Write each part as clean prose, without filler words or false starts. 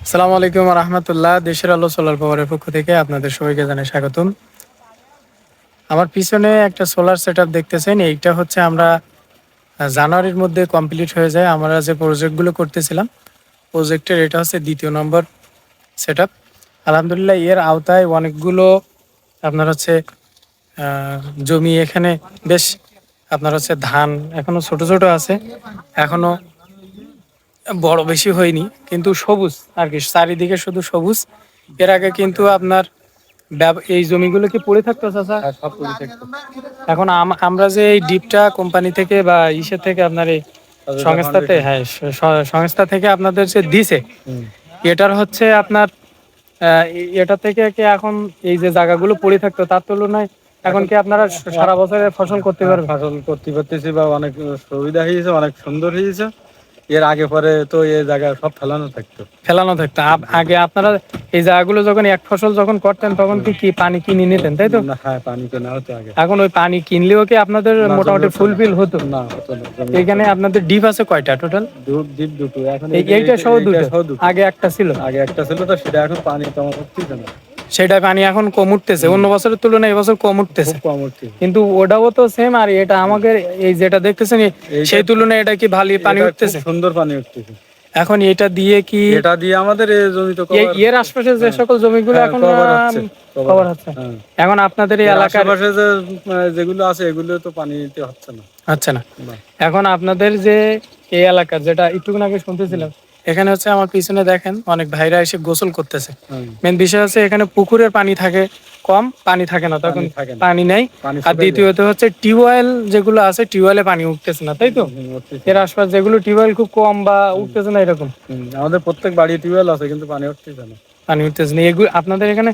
আসসালামু আলাইকুম রহমতুল্লাহ। দেশের আলো সোলার পাওয়ারের পক্ষ থেকে আপনাদের সবাইকে জানাই স্বাগতম। আমার পিছনে একটা সোলার সেট আপ দেখতেছেন, এইটা হচ্ছে আমরা জানুয়ারির মধ্যে কমপ্লিট হয়ে যায়। আমরা যে প্রজেক্টগুলো করতেছিলাম, প্রজেক্টের এটা হচ্ছে দ্বিতীয় নম্বর সেট আপ। আলহামদুলিল্লাহ, এর আওতায় অনেকগুলো আপনার হচ্ছে জমি এখানে বেশ আপনার হচ্ছে ধান এখনো ছোট ছোট আছে, এখনো বড় বেশি হয়নি, কিন্তু সবুজ আর কি, চারিদিকে শুধু সবুজ। এর আগে কিন্তু আপনার এই জমিগুলো কি পড়ে থাকতো চাচা? সব পড়ে থাকতো। এখন আমরা যে এই ডিপটা কোম্পানি থেকে বা ইসের থেকে আপনার এই অযোধ্যা সংস্থাতে, ফাউন্ডেশন। হ্যাঁ সংস্থা থেকে আপনাদের যে দিছে, হুম। এটার হচ্ছে আপনার এটা থেকে কি এখন এই যে জায়গাগুলো পড়ে থাকতো তার তুলনায় এখন এখন কি আপনারা সারা বছরে ফসল করতে পারবেন? ফসল করতে পারতেছি বা অনেক সুবিধা হয়েছে, অনেক সুন্দর হয়েছে। এর আগে পরে তো এই জায়গায় সব ফেলানো থাকতো। ফেলানো থাকতো। আগে আপনারা এই জায়গাগুলো যখন এক ফসল যখন করতেন তখন কি কি পানি কিনে নিতেন, তাই তো? না, হ্যাঁ, পানি কেনা হতো আগে। এখন ওই পানি কিনলেও কি আপনাদের না, জমি মোটামুটি হতো না। ফুলফিল হতো? না, হতো না, জমি হতো এখানে না। আপনাদের ডিপ আছে কয়টা টোটাল? দ্বীপ দুটো এখন এইটা সহ এইটা দুটো? সহ দুটো। আগে একটা ছিল? আগে একটা ছিল, তো সেটা এখন পানি তেমন উঠতেছে না। সেটা পানি এখন কম উঠতেছে, অন্য বছরের তুলনায় এবছর কম উঠতেছে, খুব কম উঠতেছে। কিন্তু ওটাও তো সেম। আর এটা আমাদের এই যেটা দেখতেছেন এইটা সেই তুলনায় এটা কি ভালো পানি এটা খুব উঠতেছে? সুন্দর পানি উঠতেছে। এখন এটা দিয়ে কি এটা দিয়ে আমাদের এই জমি তো এর আশপাশে যে সকল জমিগুলো হ্যাঁ, এখন কভার হচ্ছে। কভার হচ্ছে, হ্যাঁ। এখন আপনাদের এই এর এলাকার আশেপাশে যে যেগুলো আছে এগুলো তো পানি দিতে হচ্ছে না। হচ্ছে না। না। এখন আপনাদের যে এই এলাকার, যেটা একটু আগে শুনতেছিলাম, এখানে হচ্ছে আমার পিছনে দেখেন অনেক ভাইরা এসে গোসল করতেছে। হুম। মেন বিষয় হচ্ছে এখানে পুকুরের পানি থাকে কম, পানি থাকে না, তখন পানি থাকে না। পানি নেই। পানি আর শুকাই যায়। দ্বিতীয়ত হচ্ছে টিউবওয়েল যেগুলো আছে, টিউবওয়েলে পানি উঠতেছে না, তাই তো? উঠতেছে এর না। আশপাশ যেগুলো টিউবওয়েল খুব কম বা উঠতেছে না এরকম আমাদের প্রত্যেক বাড়ি টিউবওয়েল আছে, কিন্তু পানি উঠতেছে না। পানি উঠতেছে না। এগুলো আপনাদের এখানে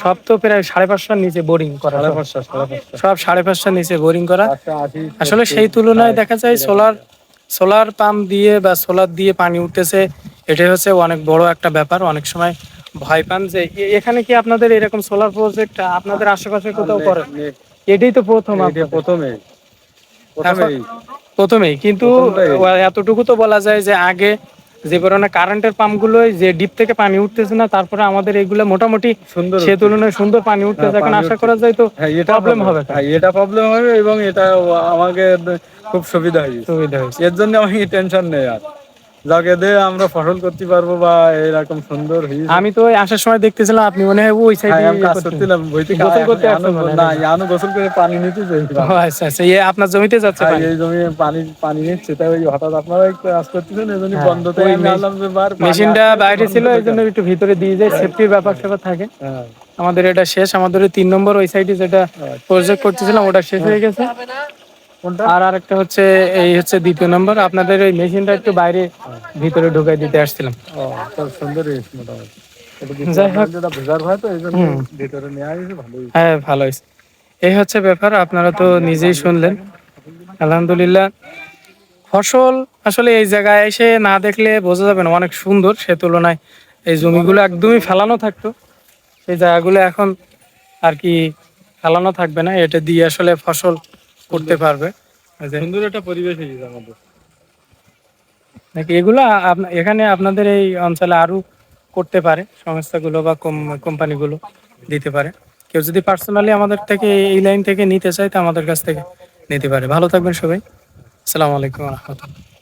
সব তো প্রায় 5.5টার নিচে বোরিং করা, সাড়ে সব পাঁচটা, সাড়ে পাঁচটা। সব 5.5টার নিচে বোরিং করা। 580, আসলে 70, সেই তুলনায় 60 দেখা যায় এরকম। সোলার সোলার পাম্প দিয়ে বা সোলার দিয়ে পানি উঠতেছে, এটাই হচ্ছে অনেক বড় একটা ব্যাপার। অনেক সময় ভয় পান যে এখানে কি আপনাদের এরকম সোলার প্রজেক্ট আপনাদের আশেপাশে কোথাও করে? এটাই তো প্রথম এইটা আপনাদের প্রথমে এখন, প্রথমেই প্রথমেই কিন্তু প্রথমটাই এতটুকু তো বলা যায় যে আগে যে ধরনের কারেন্টের পাম্পগুলো যে ডিপ থেকে পানি উঠতেছে না, তারপরে আমাদের এগুলো মোটামুটি সুন্দর সে উঠতেছে। তুলনায় সুন্দর পানি হ্যাঁ, উঠতেছে। এখন পানি আশা করা উঠতেছে। যায় তো হ্যাঁ, এটা প্রবলেম হবে। হবে কেন? হ্যাঁ, এটা প্রবলেম হবে, এবং এটা আমাকে খুব সুবিধা হয়েছে। সুবিধা হয়েছে। এর জন্য আমি টেনশন নেই আর। যাকে দিয়ে আমরা ফসল করতে পারবো বা এরকম সুন্দর হয়েছে। আমি তো ওই আসার সময় দেখতেছিলাম আপনি মনে হয় ওই হ্যাঁ, সাইডে আমি কাজ করতেন, করছিলাম বইতে। গোসল করতে আসছেন মনে হয় না, নাকি? ইয়ানো গোসল করে পানি নিতে ও চাইছিলাম। আচ্ছা আচ্ছা, আপনার জমিতে যাচ্ছে হ্যাঁ, পানি? এই জমি পানি পানি নিচ্ছে, তাই ওই হঠাৎ আপনারা কাজ করতেছেন, এই জন্য হ্যাঁ, বন্ধতে ওই আমি ভাবলাম যে পানি মেশিনটা আসতে বাইরে ছিল, বন্ধ এই জন্য কেন। একটু ভিতরে দিয়ে যায়, সেফটির ব্যাপার স্যাপার থাকে। হ্যাঁ। আমাদের এটা শেষ, আমাদের ওই 3 নম্বর ওই সাইডে যেটা প্রজেক্ট করতেছিলাম ওটা শেষ হয়ে গেছে। কোনটা? আর আরেকটা হচ্ছে এই হচ্ছে দ্বিতীয় নম্বর। আপনাদের ওই মেশিনটা একটু বাইরে ভিতরে ঢুকাই দিতে আসছিলাম। ও, খুব সুন্দর হয়েছে মোটামুটি। এটা দ্বিতীয় যাই হোক, যেটা ভেজার হয়, তো এই জন্য হুম, ভিতরে নেওয়া হয়েছে, ভালো হয়েছে। হ্যাঁ ভালো হয়েছে। এই হচ্ছে ব্যাপার, আপনারা তো নিজেই শুনলেন। আলহামদুলিল্লাহ, ফসল আসলে এই জায়গায় এসে না দেখলে বোঝা যাবে না, অনেক সুন্দর। সে তুলনায় এই জমিগুলো একদমই ফেলানো থাকতো, সেই জায়গাগুলো এখন আর কি ফেলানো থাকবে না, এটা দিয়ে আসলে ফসল করতে পারবে। এই যে সুন্দর একটা পরিবেশ হয়েছে আমাদের। নাকি এগুলো এখানে আপনাদের এই অঞ্চলে আরো করতে পারে সংস্থাগুলো বা কোম্পানিগুলো দিতে পারে। কেউ যদি পার্সোনালি আমাদের থেকে এই লাইন থেকে নিতে চায় তো আমাদের কাছ থেকে নিতে পারে। ভালো থাকবেন সবাই। আসসালামু আলাইকুম রহমতুল্লাহ।